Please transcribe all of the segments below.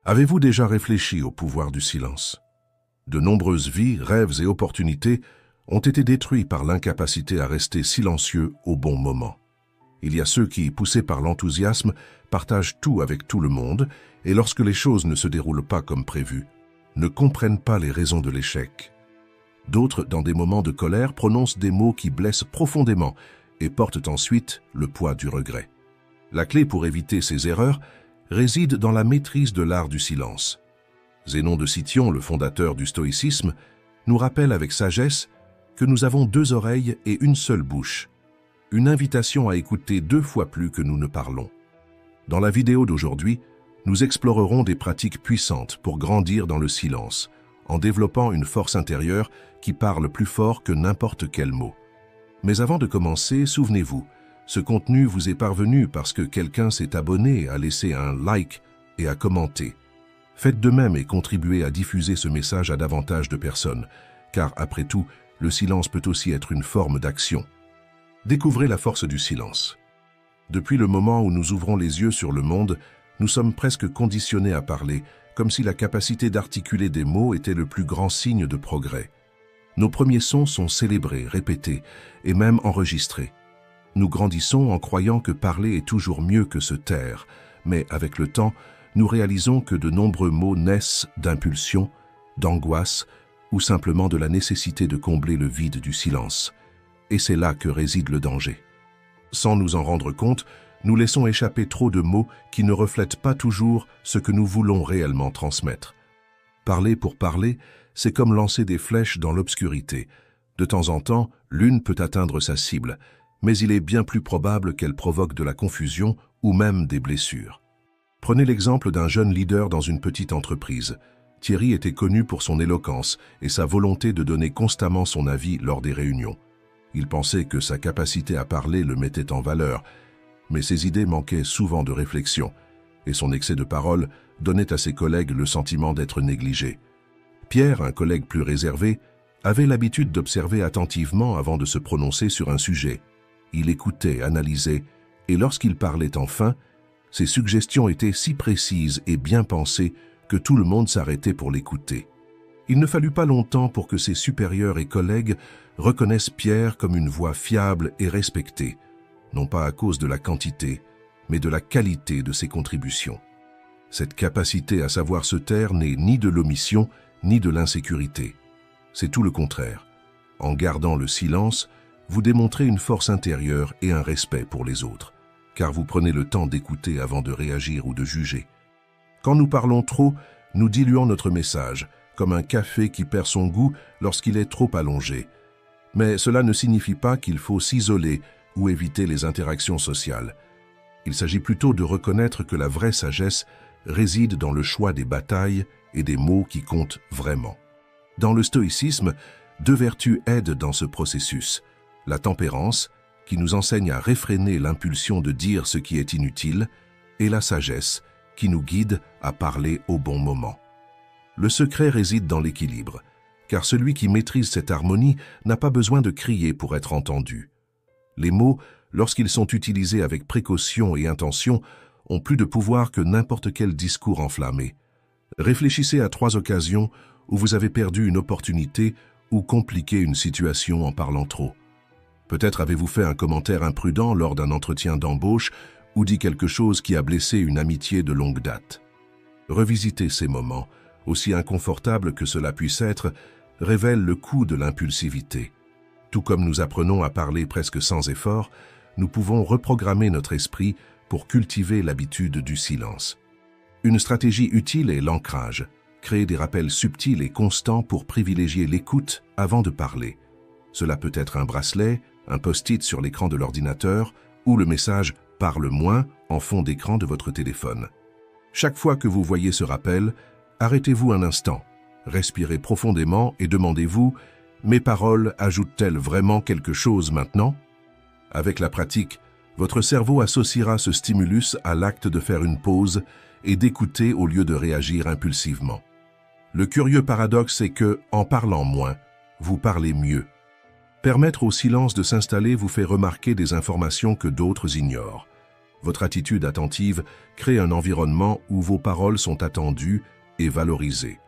Avez-vous déjà réfléchi au pouvoir du silence? De nombreuses vies, rêves et opportunités ont été détruits par l'incapacité à rester silencieux au bon moment. Il y a ceux qui, poussés par l'enthousiasme, partagent tout avec tout le monde et lorsque les choses ne se déroulent pas comme prévu, ne comprennent pas les raisons de l'échec. D'autres, dans des moments de colère, prononcent des mots qui blessent profondément et portent ensuite le poids du regret. La clé pour éviter ces erreurs réside dans la maîtrise de l'art du silence. Zénon de Cityon, le fondateur du stoïcisme, nous rappelle avec sagesse que nous avons 2 oreilles et une seule bouche, une invitation à écouter 2 fois plus que nous ne parlons. Dans la vidéo d'aujourd'hui, nous explorerons des pratiques puissantes pour grandir dans le silence, en développant une force intérieure qui parle plus fort que n'importe quel mot. Mais avant de commencer, souvenez-vous, ce contenu vous est parvenu parce que quelqu'un s'est abonné, a laissé un like et a commenté. Faites de même et contribuez à diffuser ce message à davantage de personnes, car après tout, le silence peut aussi être une forme d'action. Découvrez la force du silence. Depuis le moment où nous ouvrons les yeux sur le monde, nous sommes presque conditionnés à parler, comme si la capacité d'articuler des mots était le plus grand signe de progrès. Nos premiers sons sont célébrés, répétés et même enregistrés. Nous grandissons en croyant que parler est toujours mieux que se taire, mais avec le temps, nous réalisons que de nombreux mots naissent d'impulsion, d'angoisse ou simplement de la nécessité de combler le vide du silence. Et c'est là que réside le danger. Sans nous en rendre compte, nous laissons échapper trop de mots qui ne reflètent pas toujours ce que nous voulons réellement transmettre. Parler pour parler, c'est comme lancer des flèches dans l'obscurité. De temps en temps, l'une peut atteindre sa cible, mais il est bien plus probable qu'elle provoque de la confusion ou même des blessures. Prenez l'exemple d'un jeune leader dans une petite entreprise. Thierry était connu pour son éloquence et sa volonté de donner constamment son avis lors des réunions. Il pensait que sa capacité à parler le mettait en valeur, mais ses idées manquaient souvent de réflexion, et son excès de parole donnait à ses collègues le sentiment d'être négligés. Pierre, un collègue plus réservé, avait l'habitude d'observer attentivement avant de se prononcer sur un sujet. Il écoutait, analysait, et lorsqu'il parlait enfin, ses suggestions étaient si précises et bien pensées que tout le monde s'arrêtait pour l'écouter. Il ne fallut pas longtemps pour que ses supérieurs et collègues reconnaissent Pierre comme une voix fiable et respectée, non pas à cause de la quantité, mais de la qualité de ses contributions. Cette capacité à savoir se taire n'est ni de l'omission, ni de l'insécurité. C'est tout le contraire. En gardant le silence, vous démontrez une force intérieure et un respect pour les autres, car vous prenez le temps d'écouter avant de réagir ou de juger. Quand nous parlons trop, nous diluons notre message, comme un café qui perd son goût lorsqu'il est trop allongé. Mais cela ne signifie pas qu'il faut s'isoler ou éviter les interactions sociales. Il s'agit plutôt de reconnaître que la vraie sagesse réside dans le choix des batailles et des mots qui comptent vraiment. Dans le stoïcisme, 2 vertus aident dans ce processus. La tempérance, qui nous enseigne à réfréner l'impulsion de dire ce qui est inutile, et la sagesse, qui nous guide à parler au bon moment. Le secret réside dans l'équilibre, car celui qui maîtrise cette harmonie n'a pas besoin de crier pour être entendu. Les mots, lorsqu'ils sont utilisés avec précaution et intention, ont plus de pouvoir que n'importe quel discours enflammé. Réfléchissez à 3 occasions où vous avez perdu une opportunité ou compliqué une situation en parlant trop. Peut-être avez-vous fait un commentaire imprudent lors d'un entretien d'embauche ou dit quelque chose qui a blessé une amitié de longue date. Revisiter ces moments, aussi inconfortables que cela puisse être, révèle le coût de l'impulsivité. Tout comme nous apprenons à parler presque sans effort, nous pouvons reprogrammer notre esprit pour cultiver l'habitude du silence. Une stratégie utile est l'ancrage. Créer des rappels subtils et constants pour privilégier l'écoute avant de parler. Cela peut être un bracelet, un post-it sur l'écran de l'ordinateur ou le message « Parle moins » en fond d'écran de votre téléphone. Chaque fois que vous voyez ce rappel, arrêtez-vous un instant, respirez profondément et demandez-vous « Mes paroles ajoutent-elles vraiment quelque chose maintenant ?» Avec la pratique, votre cerveau associera ce stimulus à l'acte de faire une pause et d'écouter au lieu de réagir impulsivement. Le curieux paradoxe est que, en parlant moins, vous parlez mieux. Permettre au silence de s'installer vous fait remarquer des informations que d'autres ignorent. Votre attitude attentive crée un environnement où vos paroles sont attendues et valorisées.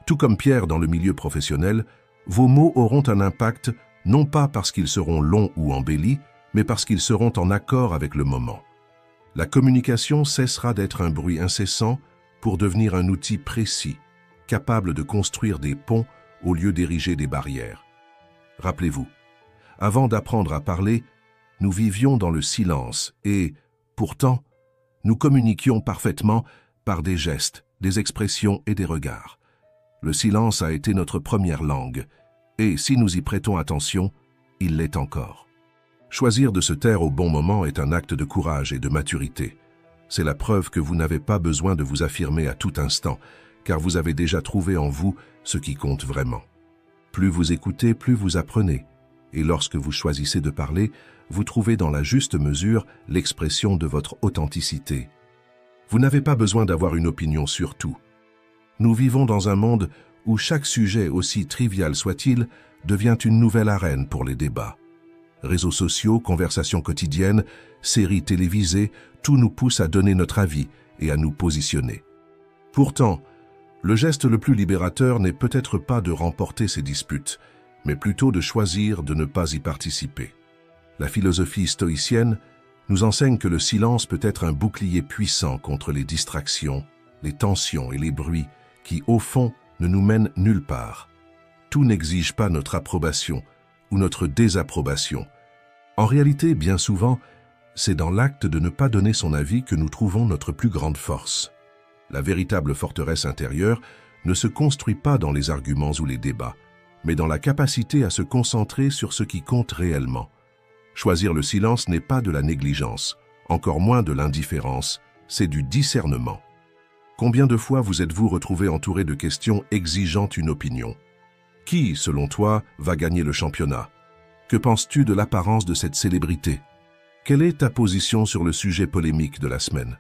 Tout comme Pierre dans le milieu professionnel, vos mots auront un impact non pas parce qu'ils seront longs ou embellis, mais parce qu'ils seront en accord avec le moment. La communication cessera d'être un bruit incessant pour devenir un outil précis, capable de construire des ponts au lieu d'ériger des barrières. Rappelez-vous, avant d'apprendre à parler, nous vivions dans le silence et, pourtant, nous communiquions parfaitement par des gestes, des expressions et des regards. Le silence a été notre première langue, et si nous y prêtons attention, il l'est encore. Choisir de se taire au bon moment est un acte de courage et de maturité. C'est la preuve que vous n'avez pas besoin de vous affirmer à tout instant, car vous avez déjà trouvé en vous ce qui compte vraiment. Plus vous écoutez, plus vous apprenez. Et lorsque vous choisissez de parler, vous trouvez dans la juste mesure l'expression de votre authenticité. Vous n'avez pas besoin d'avoir une opinion sur tout. Nous vivons dans un monde où chaque sujet, aussi trivial soit-il, devient une nouvelle arène pour les débats. Réseaux sociaux, conversations quotidiennes, séries télévisées, tout nous pousse à donner notre avis et à nous positionner. Pourtant, le geste le plus libérateur n'est peut-être pas de remporter ces disputes, mais plutôt de choisir de ne pas y participer. La philosophie stoïcienne nous enseigne que le silence peut être un bouclier puissant contre les distractions, les tensions et les bruits qui, au fond, ne nous mènent nulle part. Tout n'exige pas notre approbation ou notre désapprobation. En réalité, bien souvent, c'est dans l'acte de ne pas donner son avis que nous trouvons notre plus grande force. La véritable forteresse intérieure ne se construit pas dans les arguments ou les débats, mais dans la capacité à se concentrer sur ce qui compte réellement. Choisir le silence n'est pas de la négligence, encore moins de l'indifférence, c'est du discernement. Combien de fois vous êtes-vous retrouvé entouré de questions exigeant une opinion? Qui, selon toi, va gagner le championnat? Que penses-tu de l'apparence de cette célébrité? Quelle est ta position sur le sujet polémique de la semaine?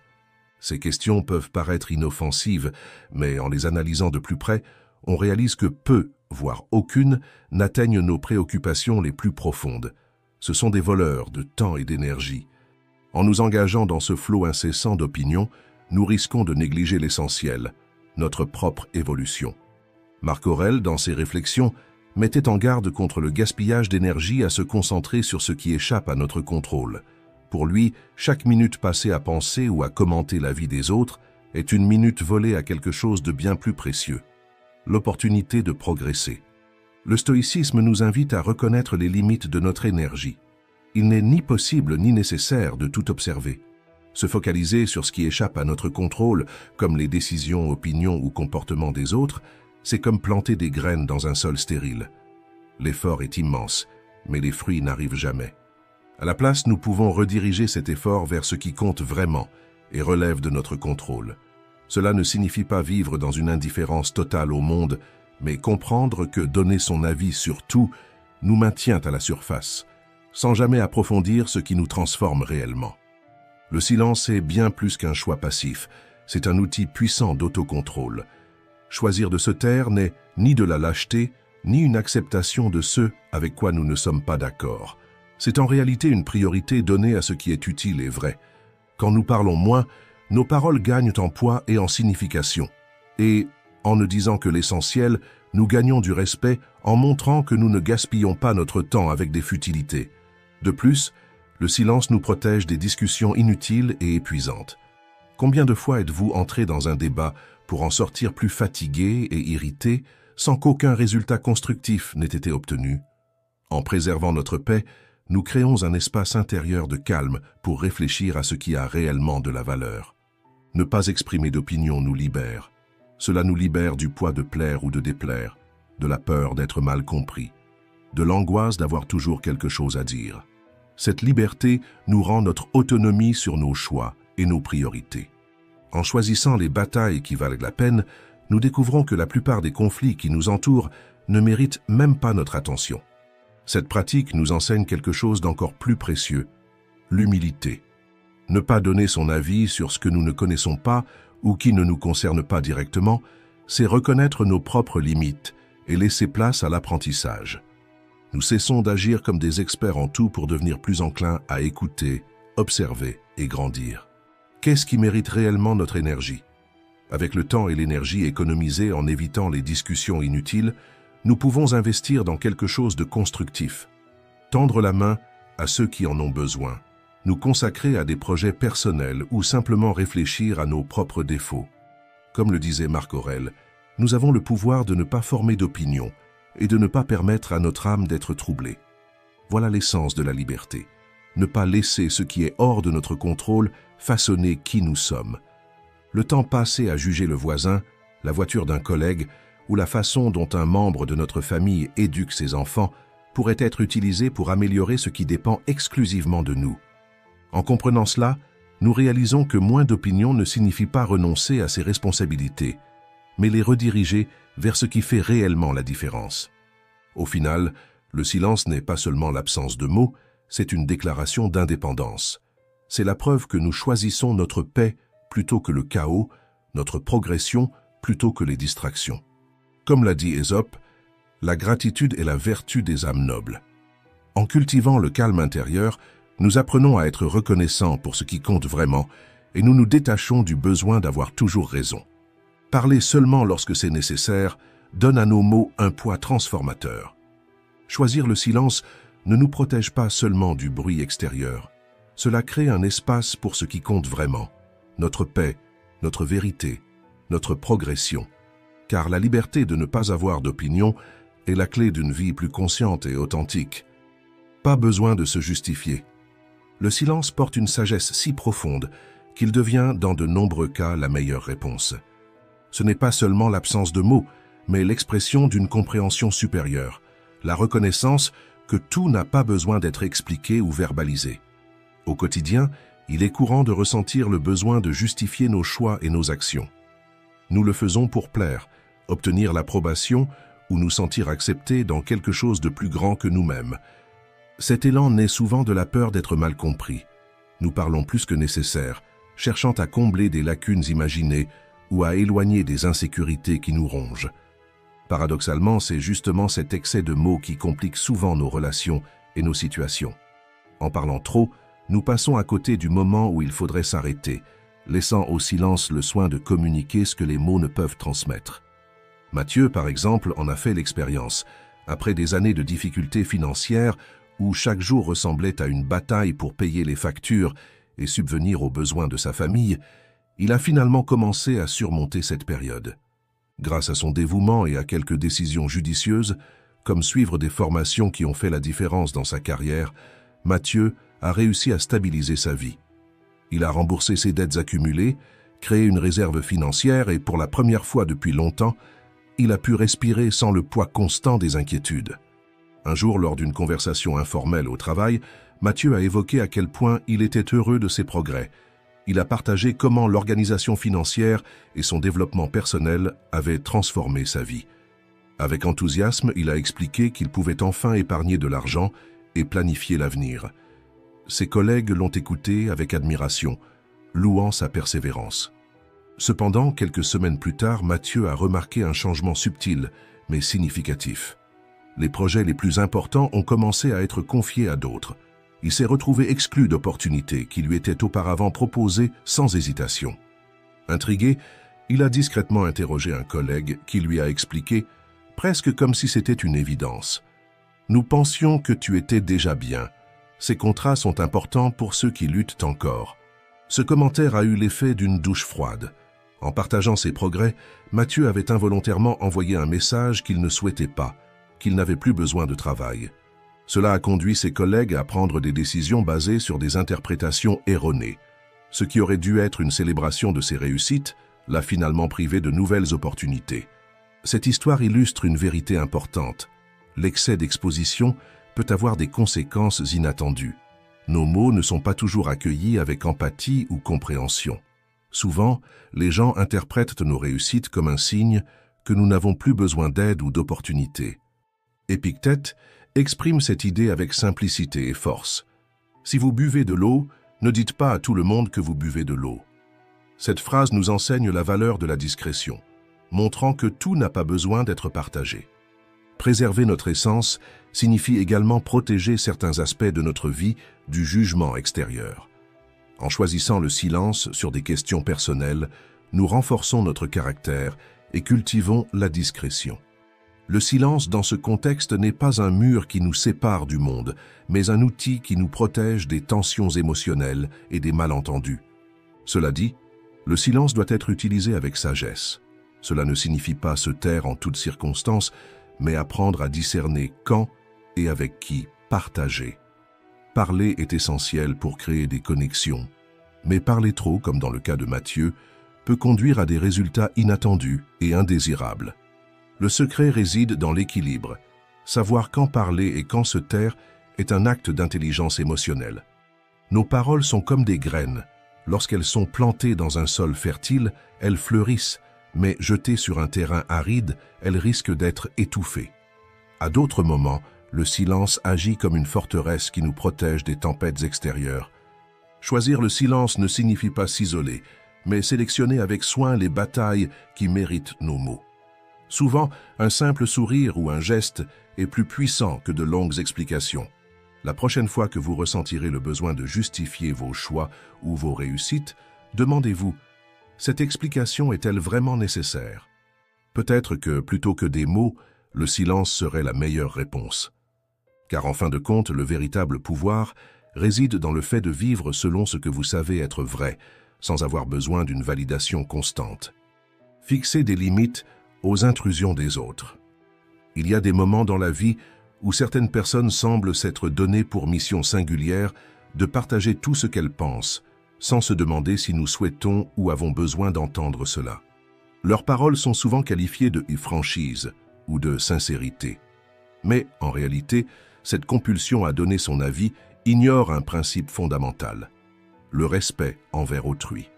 Ces questions peuvent paraître inoffensives, mais en les analysant de plus près, on réalise que peu, voire aucune, n'atteignent nos préoccupations les plus profondes. Ce sont des voleurs de temps et d'énergie. En nous engageant dans ce flot incessant d'opinions, nous risquons de négliger l'essentiel, notre propre évolution. Marc Aurèle, dans ses réflexions, mettait en garde contre le gaspillage d'énergie à se concentrer sur ce qui échappe à notre contrôle. Pour lui, chaque minute passée à penser ou à commenter la vie des autres est une minute volée à quelque chose de bien plus précieux, l'opportunité de progresser. Le stoïcisme nous invite à reconnaître les limites de notre énergie. Il n'est ni possible ni nécessaire de tout observer. Se focaliser sur ce qui échappe à notre contrôle, comme les décisions, opinions ou comportements des autres, c'est comme planter des graines dans un sol stérile. L'effort est immense, mais les fruits n'arrivent jamais. À la place, nous pouvons rediriger cet effort vers ce qui compte vraiment et relève de notre contrôle. Cela ne signifie pas vivre dans une indifférence totale au monde, mais comprendre que donner son avis sur tout nous maintient à la surface, sans jamais approfondir ce qui nous transforme réellement. Le silence est bien plus qu'un choix passif, c'est un outil puissant d'autocontrôle. Choisir de se taire n'est ni de la lâcheté, ni une acceptation de ce avec quoi nous ne sommes pas d'accord. C'est en réalité une priorité donnée à ce qui est utile et vrai. Quand nous parlons moins, nos paroles gagnent en poids et en signification. Et, en ne disant que l'essentiel, nous gagnons du respect en montrant que nous ne gaspillons pas notre temps avec des futilités. De plus, le silence nous protège des discussions inutiles et épuisantes. Combien de fois êtes-vous entré dans un débat pour en sortir plus fatigué et irrité, sans qu'aucun résultat constructif n'ait été obtenu? En préservant notre paix, nous créons un espace intérieur de calme pour réfléchir à ce qui a réellement de la valeur. Ne pas exprimer d'opinion nous libère. Cela nous libère du poids de plaire ou de déplaire, de la peur d'être mal compris, de l'angoisse d'avoir toujours quelque chose à dire. Cette liberté nous rend notre autonomie sur nos choix et nos priorités. En choisissant les batailles qui valent la peine, nous découvrons que la plupart des conflits qui nous entourent ne méritent même pas notre attention. Cette pratique nous enseigne quelque chose d'encore plus précieux, l'humilité. Ne pas donner son avis sur ce que nous ne connaissons pas ou qui ne nous concerne pas directement, c'est reconnaître nos propres limites et laisser place à l'apprentissage. Nous cessons d'agir comme des experts en tout pour devenir plus enclins à écouter, observer et grandir. Qu'est-ce qui mérite réellement notre énergie? Avec le temps et l'énergie économisés en évitant les discussions inutiles, nous pouvons investir dans quelque chose de constructif. Tendre la main à ceux qui en ont besoin. Nous consacrer à des projets personnels ou simplement réfléchir à nos propres défauts. Comme le disait Marc Aurèle, nous avons le pouvoir de ne pas former d'opinion et de ne pas permettre à notre âme d'être troublée. Voilà l'essence de la liberté. Ne pas laisser ce qui est hors de notre contrôle façonner qui nous sommes. Le temps passé à juger le voisin, la voiture d'un collègue ou la façon dont un membre de notre famille éduque ses enfants pourrait être utilisé pour améliorer ce qui dépend exclusivement de nous. En comprenant cela, nous réalisons que moins d'opinions ne signifie pas renoncer à ses responsabilités, mais les rediriger vers ce qui fait réellement la différence. Au final, le silence n'est pas seulement l'absence de mots, c'est une déclaration d'indépendance. C'est la preuve que nous choisissons notre paix plutôt que le chaos, notre progression plutôt que les distractions. Comme l'a dit Ésope, la gratitude est la vertu des âmes nobles. En cultivant le calme intérieur, nous apprenons à être reconnaissants pour ce qui compte vraiment et nous nous détachons du besoin d'avoir toujours raison. Parler seulement lorsque c'est nécessaire donne à nos mots un poids transformateur. Choisir le silence ne nous protège pas seulement du bruit extérieur. Cela crée un espace pour ce qui compte vraiment, notre paix, notre vérité, notre progression. Car la liberté de ne pas avoir d'opinion est la clé d'une vie plus consciente et authentique. Pas besoin de se justifier. Le silence porte une sagesse si profonde qu'il devient dans de nombreux cas la meilleure réponse. Ce n'est pas seulement l'absence de mots, mais l'expression d'une compréhension supérieure, la reconnaissance que tout n'a pas besoin d'être expliqué ou verbalisé. Au quotidien, il est courant de ressentir le besoin de justifier nos choix et nos actions. Nous le faisons pour plaire, obtenir l'approbation ou nous sentir acceptés dans quelque chose de plus grand que nous-mêmes. Cet élan naît souvent de la peur d'être mal compris. Nous parlons plus que nécessaire, cherchant à combler des lacunes imaginées ou à éloigner des insécurités qui nous rongent. Paradoxalement, c'est justement cet excès de mots qui complique souvent nos relations et nos situations. En parlant trop, nous passons à côté du moment où il faudrait s'arrêter, laissant au silence le soin de communiquer ce que les mots ne peuvent transmettre. Matthieu, par exemple, en a fait l'expérience. Après des années de difficultés financières, où chaque jour ressemblait à une bataille pour payer les factures et subvenir aux besoins de sa famille, il a finalement commencé à surmonter cette période. Grâce à son dévouement et à quelques décisions judicieuses, comme suivre des formations qui ont fait la différence dans sa carrière, Matthieu a réussi à stabiliser sa vie. Il a remboursé ses dettes accumulées, créé une réserve financière et pour la première fois depuis longtemps, il a pu respirer sans le poids constant des inquiétudes. Un jour, lors d'une conversation informelle au travail, Matthieu a évoqué à quel point il était heureux de ses progrès. Il a partagé comment l'organisation financière et son développement personnel avaient transformé sa vie. Avec enthousiasme, il a expliqué qu'il pouvait enfin épargner de l'argent et planifier l'avenir. Ses collègues l'ont écouté avec admiration, louant sa persévérance. Cependant, quelques semaines plus tard, Matthieu a remarqué un changement subtil, mais significatif. Les projets les plus importants ont commencé à être confiés à d'autres. Il s'est retrouvé exclu d'opportunités qui lui étaient auparavant proposées sans hésitation. Intrigué, il a discrètement interrogé un collègue qui lui a expliqué, presque comme si c'était une évidence. « Nous pensions que tu étais déjà bien. Ces contrats sont importants pour ceux qui luttent encore. » Ce commentaire a eu l'effet d'une douche froide. En partageant ses progrès, Matthieu avait involontairement envoyé un message qu'il ne souhaitait pas, qu'il n'avait plus besoin de travail. Cela a conduit ses collègues à prendre des décisions basées sur des interprétations erronées. Ce qui aurait dû être une célébration de ses réussites l'a finalement privé de nouvelles opportunités. Cette histoire illustre une vérité importante. L'excès d'exposition peut avoir des conséquences inattendues. Nos mots ne sont pas toujours accueillis avec empathie ou compréhension. Souvent, les gens interprètent nos réussites comme un signe que nous n'avons plus besoin d'aide ou d'opportunités. Épictète exprime cette idée avec simplicité et force. Si vous buvez de l'eau, ne dites pas à tout le monde que vous buvez de l'eau. Cette phrase nous enseigne la valeur de la discrétion, montrant que tout n'a pas besoin d'être partagé. Préserver notre essence signifie également protéger certains aspects de notre vie du jugement extérieur. En choisissant le silence sur des questions personnelles, nous renforçons notre caractère et cultivons la discrétion. Le silence dans ce contexte n'est pas un mur qui nous sépare du monde, mais un outil qui nous protège des tensions émotionnelles et des malentendus. Cela dit, le silence doit être utilisé avec sagesse. Cela ne signifie pas se taire en toutes circonstances, mais apprendre à discerner quand et avec qui partager. Parler est essentiel pour créer des connexions, mais parler trop, comme dans le cas de Mathieu, peut conduire à des résultats inattendus et indésirables. Le secret réside dans l'équilibre. Savoir quand parler et quand se taire est un acte d'intelligence émotionnelle. Nos paroles sont comme des graines. Lorsqu'elles sont plantées dans un sol fertile, elles fleurissent, mais jetées sur un terrain aride, elles risquent d'être étouffées. À d'autres moments, le silence agit comme une forteresse qui nous protège des tempêtes extérieures. Choisir le silence ne signifie pas s'isoler, mais sélectionner avec soin les batailles qui méritent nos mots. Souvent, un simple sourire ou un geste est plus puissant que de longues explications. La prochaine fois que vous ressentirez le besoin de justifier vos choix ou vos réussites, demandez-vous, cette explication est-elle vraiment nécessaire? Peut-être que, plutôt que des mots, le silence serait la meilleure réponse. Car en fin de compte, le véritable pouvoir réside dans le fait de vivre selon ce que vous savez être vrai, sans avoir besoin d'une validation constante. Fixez des limites aux intrusions des autres. Il y a des moments dans la vie où certaines personnes semblent s'être données pour mission singulière de partager tout ce qu'elles pensent, sans se demander si nous souhaitons ou avons besoin d'entendre cela. Leurs paroles sont souvent qualifiées de franchise ou de sincérité. Mais, en réalité, cette compulsion à donner son avis ignore un principe fondamental, le respect envers autrui.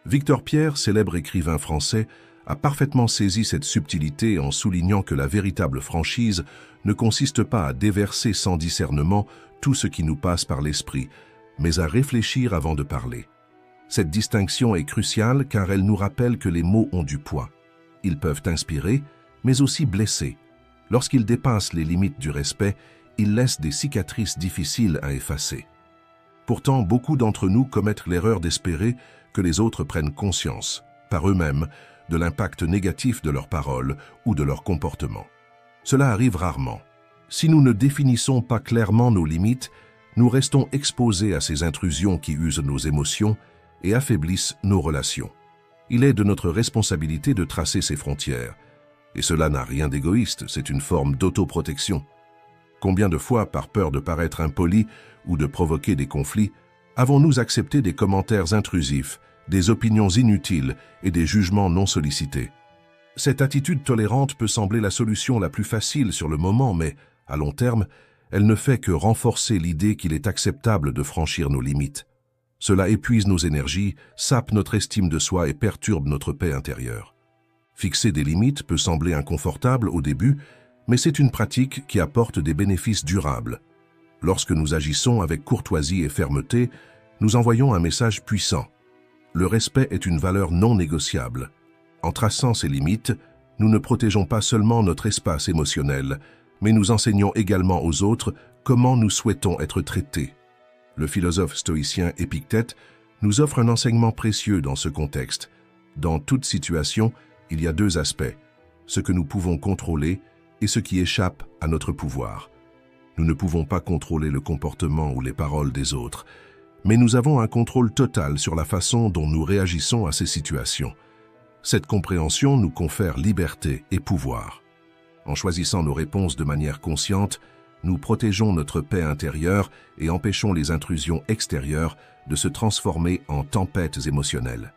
Victor Pierre, célèbre écrivain français, a parfaitement saisi cette subtilité en soulignant que la véritable franchise ne consiste pas à déverser sans discernement tout ce qui nous passe par l'esprit, mais à réfléchir avant de parler. Cette distinction est cruciale car elle nous rappelle que les mots ont du poids. Ils peuvent inspirer, mais aussi blesser. Lorsqu'ils dépassent les limites du respect, ils laissent des cicatrices difficiles à effacer. Pourtant, beaucoup d'entre nous commettent l'erreur d'espérer que les autres prennent conscience, par eux-mêmes, de l'impact négatif de leurs paroles ou de leur comportement. Cela arrive rarement. Si nous ne définissons pas clairement nos limites, nous restons exposés à ces intrusions qui usent nos émotions et affaiblissent nos relations. Il est de notre responsabilité de tracer ces frontières. Et cela n'a rien d'égoïste, c'est une forme d'autoprotection. Combien de fois, par peur de paraître impoli ou de provoquer des conflits, avons-nous accepté des commentaires intrusifs, des opinions inutiles et des jugements non sollicités? Cette attitude tolérante peut sembler la solution la plus facile sur le moment, mais, à long terme, elle ne fait que renforcer l'idée qu'il est acceptable de franchir nos limites. Cela épuise nos énergies, sape notre estime de soi et perturbe notre paix intérieure. Fixer des limites peut sembler inconfortable au début, mais c'est une pratique qui apporte des bénéfices durables. Lorsque nous agissons avec courtoisie et fermeté, nous envoyons un message puissant. Le respect est une valeur non négociable. En traçant ces limites, nous ne protégeons pas seulement notre espace émotionnel, mais nous enseignons également aux autres comment nous souhaitons être traités. Le philosophe stoïcien Épictète nous offre un enseignement précieux dans ce contexte. Dans toute situation, il y a deux aspects, ce que nous pouvons contrôler et ce qui échappe à notre pouvoir. Nous ne pouvons pas contrôler le comportement ou les paroles des autres, mais nous avons un contrôle total sur la façon dont nous réagissons à ces situations. Cette compréhension nous confère liberté et pouvoir. En choisissant nos réponses de manière consciente, nous protégeons notre paix intérieure et empêchons les intrusions extérieures de se transformer en tempêtes émotionnelles.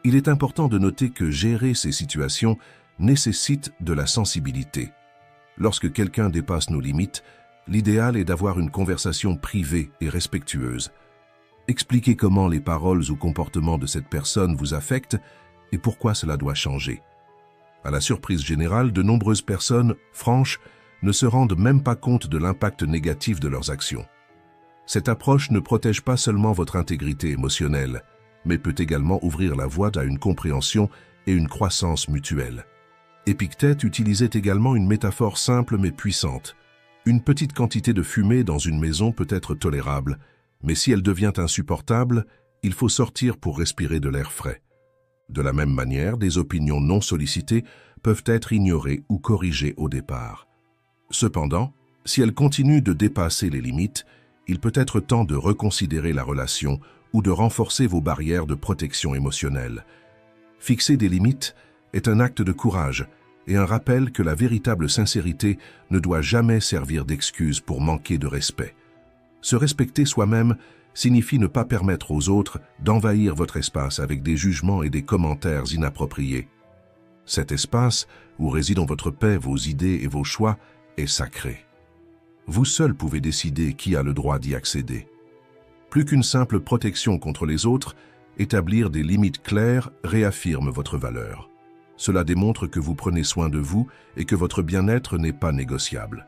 Il est important de noter que gérer ces situations nécessite de la sensibilité. Lorsque quelqu'un dépasse nos limites, l'idéal est d'avoir une conversation privée et respectueuse. Expliquez comment les paroles ou comportements de cette personne vous affectent et pourquoi cela doit changer. À la surprise générale, de nombreuses personnes franches ne se rendent même pas compte de l'impact négatif de leurs actions. Cette approche ne protège pas seulement votre intégrité émotionnelle, mais peut également ouvrir la voie à une compréhension et une croissance mutuelle. Épictète utilisait également une métaphore simple mais puissante. Une petite quantité de fumée dans une maison peut être tolérable, mais si elle devient insupportable, il faut sortir pour respirer de l'air frais. De la même manière, des opinions non sollicitées peuvent être ignorées ou corrigées au départ. Cependant, si elles continuent de dépasser les limites, il peut être temps de reconsidérer la relation ou de renforcer vos barrières de protection émotionnelle. Fixer des limites est un acte de courage et un rappel que la véritable sincérité ne doit jamais servir d'excuse pour manquer de respect. Se respecter soi-même signifie ne pas permettre aux autres d'envahir votre espace avec des jugements et des commentaires inappropriés. Cet espace, où résident votre paix, vos idées et vos choix, est sacré. Vous seul pouvez décider qui a le droit d'y accéder. Plus qu'une simple protection contre les autres, établir des limites claires réaffirme votre valeur. Cela démontre que vous prenez soin de vous et que votre bien-être n'est pas négociable.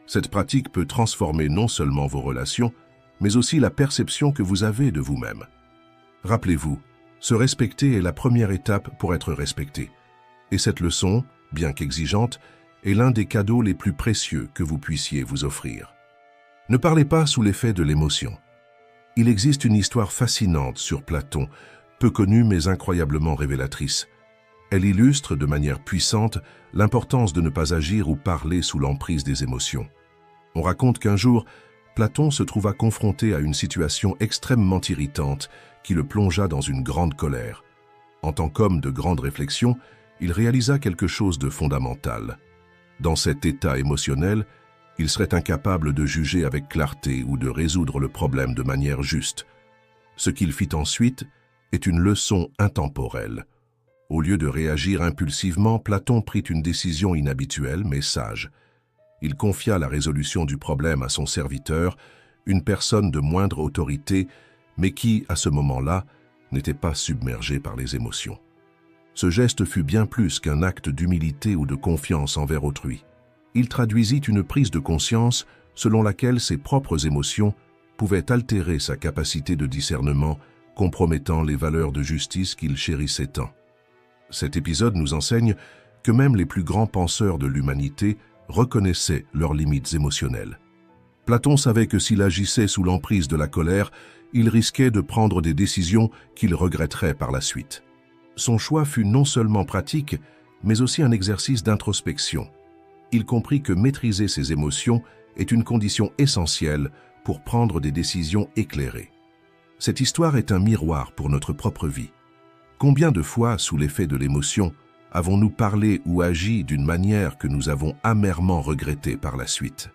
Cette pratique peut transformer non seulement vos relations, mais aussi la perception que vous avez de vous-même. Rappelez-vous, se respecter est la première étape pour être respecté. Et cette leçon, bien qu'exigeante, est l'un des cadeaux les plus précieux que vous puissiez vous offrir. Ne parlez pas sous l'effet de l'émotion. Il existe une histoire fascinante sur Platon, peu connue mais incroyablement révélatrice. Elle illustre de manière puissante l'importance de ne pas agir ou parler sous l'emprise des émotions. On raconte qu'un jour, Platon se trouva confronté à une situation extrêmement irritante qui le plongea dans une grande colère. En tant qu'homme de grande réflexion, il réalisa quelque chose de fondamental. Dans cet état émotionnel, il serait incapable de juger avec clarté ou de résoudre le problème de manière juste. Ce qu'il fit ensuite est une leçon intemporelle. Au lieu de réagir impulsivement, Platon prit une décision inhabituelle mais sage. Il confia la résolution du problème à son serviteur, une personne de moindre autorité, mais qui, à ce moment-là, n'était pas submergée par les émotions. Ce geste fut bien plus qu'un acte d'humilité ou de confiance envers autrui. Il traduisit une prise de conscience selon laquelle ses propres émotions pouvaient altérer sa capacité de discernement, compromettant les valeurs de justice qu'il chérissait tant. Cet épisode nous enseigne que même les plus grands penseurs de l'humanité reconnaissaient leurs limites émotionnelles. Platon savait que s'il agissait sous l'emprise de la colère, il risquait de prendre des décisions qu'il regretterait par la suite. Son choix fut non seulement pratique, mais aussi un exercice d'introspection. Il comprit que maîtriser ses émotions est une condition essentielle pour prendre des décisions éclairées. Cette histoire est un miroir pour notre propre vie. Combien de fois, sous l'effet de l'émotion, avons-nous parlé ou agi d'une manière que nous avons amèrement regrettée par la suite?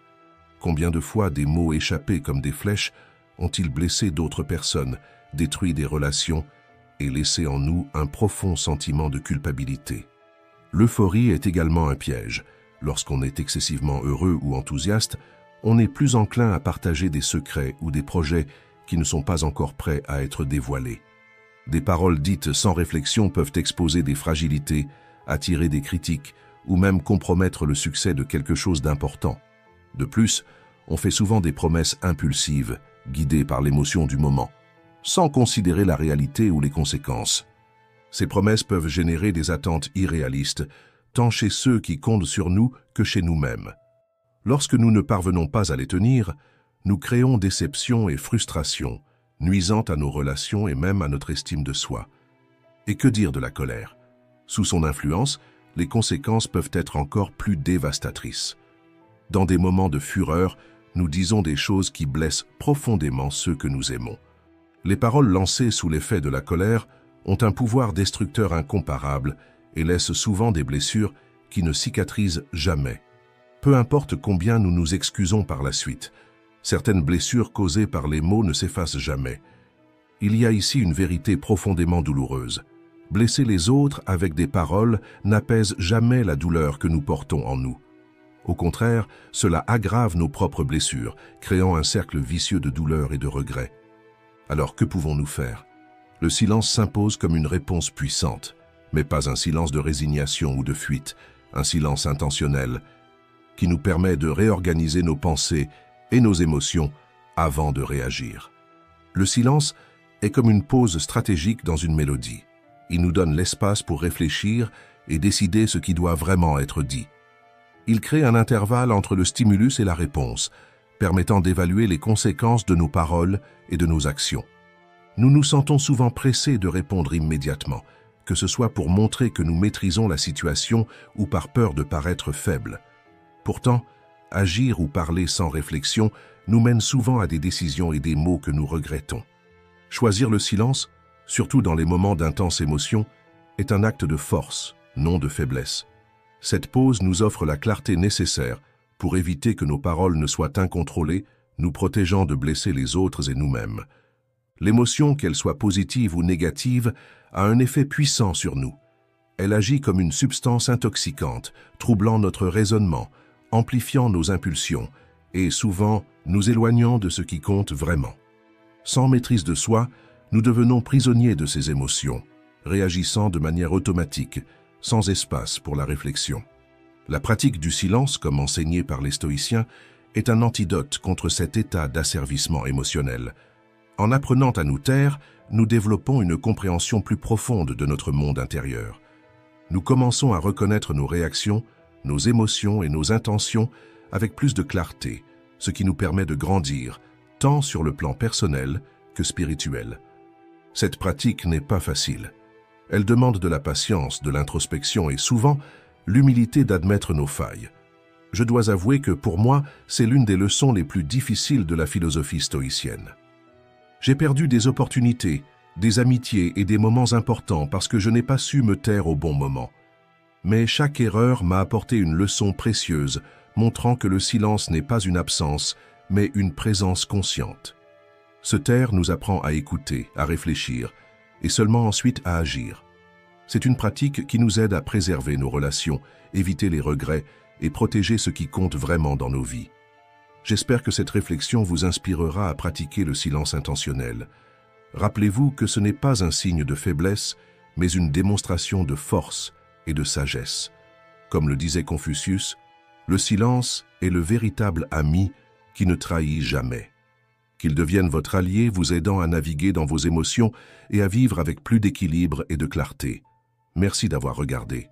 Combien de fois des mots échappés comme des flèches ont-ils blessé d'autres personnes, détruit des relations et laissé en nous un profond sentiment de culpabilité? L'euphorie est également un piège. Lorsqu'on est excessivement heureux ou enthousiaste, on est plus enclin à partager des secrets ou des projets qui ne sont pas encore prêts à être dévoilés. Des paroles dites sans réflexion peuvent exposer des fragilités, attirer des critiques ou même compromettre le succès de quelque chose d'important. De plus, on fait souvent des promesses impulsives, guidées par l'émotion du moment, sans considérer la réalité ou les conséquences. Ces promesses peuvent générer des attentes irréalistes, tant chez ceux qui comptent sur nous que chez nous-mêmes. Lorsque nous ne parvenons pas à les tenir, nous créons déception et frustration, nuisant à nos relations et même à notre estime de soi. Et que dire de la colère? Sous son influence, les conséquences peuvent être encore plus dévastatrices. Dans des moments de fureur, nous disons des choses qui blessent profondément ceux que nous aimons. Les paroles lancées sous l'effet de la colère ont un pouvoir destructeur incomparable et laissent souvent des blessures qui ne cicatrisent jamais. Peu importe combien nous nous excusons par la suite, certaines blessures causées par les mots ne s'effacent jamais. Il y a ici une vérité profondément douloureuse. Blesser les autres avec des paroles n'apaise jamais la douleur que nous portons en nous. Au contraire, cela aggrave nos propres blessures, créant un cercle vicieux de douleur et de regret. Alors que pouvons-nous faire? Le silence s'impose comme une réponse puissante, mais pas un silence de résignation ou de fuite, un silence intentionnel, qui nous permet de réorganiser nos pensées et nos émotions avant de réagir. Le silence est comme une pause stratégique dans une mélodie. Il nous donne l'espace pour réfléchir et décider ce qui doit vraiment être dit. Il crée un intervalle entre le stimulus et la réponse, permettant d'évaluer les conséquences de nos paroles et de nos actions. Nous nous sentons souvent pressés de répondre immédiatement, que ce soit pour montrer que nous maîtrisons la situation ou par peur de paraître faibles. Pourtant, agir ou parler sans réflexion nous mène souvent à des décisions et des mots que nous regrettons. Choisir le silence, surtout dans les moments d'intense émotion, est un acte de force, non de faiblesse. Cette pause nous offre la clarté nécessaire pour éviter que nos paroles ne soient incontrôlées, nous protégeant de blesser les autres et nous-mêmes. L'émotion, qu'elle soit positive ou négative, a un effet puissant sur nous. Elle agit comme une substance intoxicante, troublant notre raisonnement, amplifiant nos impulsions et souvent nous éloignant de ce qui compte vraiment. Sans maîtrise de soi, nous devenons prisonniers de ces émotions, réagissant de manière automatique, sans espace pour la réflexion. La pratique du silence, comme enseignée par les stoïciens, est un antidote contre cet état d'asservissement émotionnel. En apprenant à nous taire, nous développons une compréhension plus profonde de notre monde intérieur. Nous commençons à reconnaître nos réactions, nos émotions et nos intentions avec plus de clarté, ce qui nous permet de grandir, tant sur le plan personnel que spirituel. Cette pratique n'est pas facile. Elle demande de la patience, de l'introspection et souvent l'humilité d'admettre nos failles. Je dois avouer que pour moi, c'est l'une des leçons les plus difficiles de la philosophie stoïcienne. J'ai perdu des opportunités, des amitiés et des moments importants parce que je n'ai pas su me taire au bon moment. Mais chaque erreur m'a apporté une leçon précieuse, montrant que le silence n'est pas une absence, mais une présence consciente. Se taire nous apprend à écouter, à réfléchir, et seulement ensuite à agir. C'est une pratique qui nous aide à préserver nos relations, éviter les regrets et protéger ce qui compte vraiment dans nos vies. J'espère que cette réflexion vous inspirera à pratiquer le silence intentionnel. Rappelez-vous que ce n'est pas un signe de faiblesse, mais une démonstration de force et de sagesse. Comme le disait Confucius, le silence est le véritable ami qui ne trahit jamais. Qu'il devienne votre allié, vous aidant à naviguer dans vos émotions et à vivre avec plus d'équilibre et de clarté. Merci d'avoir regardé.